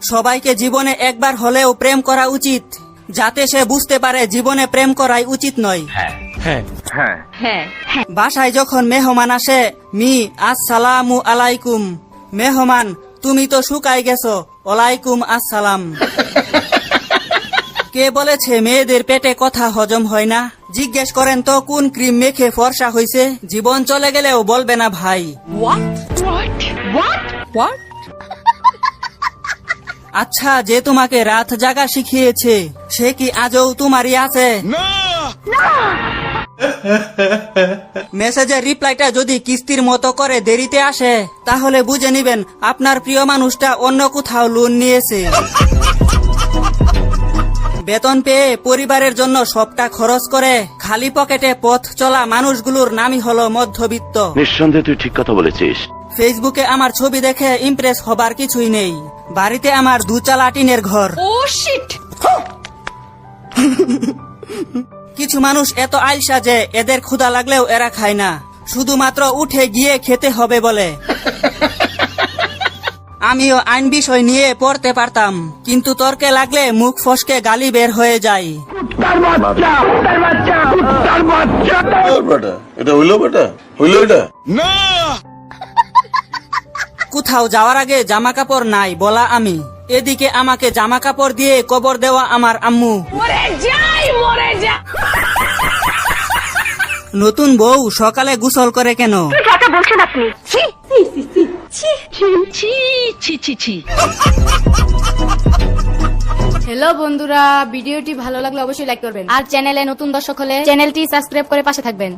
সবাইকে জীবনে একবার হলেও প্রেম করা উচিত, যাতে সে বুঝতে পারে জীবনে প্রেম করাই উচিত নয়। বাসায় যখন মেহমান আসে, মি আসসালামু আলাইকুম, মেহমান তুমি তো শুকাই গেছো, ওয়ালাইকুম আসসালাম। কে বলেছে মেয়েদের পেটে কথা হজম হয় না? জিজ্ঞেস করেন তো কোন ক্রিম মেখে ফর্সা হইছে? জীবন চলে গেলেও বলবে না ভাই। আচ্ছা, যে তোমাকে রাত জাগা শিখিয়েছে সে কি আজও তোমারই আছে? মেসেজের রিপ্লাইটা যদি কিস্তির মতো করে দেরিতে আসে, তাহলে বুঝে নিবেন আপনার প্রিয় মানুষটা অন্য কোথাও লোন নিয়েছে। বেতন পেয়ে পরিবারের জন্য সবটা খরচ করে খালি পকেটে পথ চলা মানুষগুলোর নামই হলো মধ্যবিত্ত। নিঃসন্দেহে তুই ঠিক কথা বলেছিস। ফেসবুকে আমার ছবি দেখে ইমপ্রেস হবার কিছুই নেই। বাড়িতে আমার 2 চালা টিনের ঘর। কিছু মানুষ এত আলসা যে এদের ক্ষুধা লাগলেও এরা খায় না, শুধুমাত্র উঠে গিয়ে খেতে হবে বলে। আমিও আইন বিষয় নিয়ে পড়তে পারতাম, কিন্তু তর্কে লাগলে মুখ ফসকে গালি বের হয়ে যায়। কোথাও যাওয়ার আগে জামা কাপড় নাই বলা আমি, এদিকে আমাকে জামা কাপড় দিয়ে কবর দেওয়া আমার আম্মু। নতুন বউ সকালে গোসল করে কেন? হ্যালো বন্ধুরা, ভিডিওটি ভালো লাগলে অবশ্যই লাইক করবেন, আর চ্যানেলে নতুন দর্শক হলে চ্যানেলটি সাবস্ক্রাইব করে পাশে থাকবেন।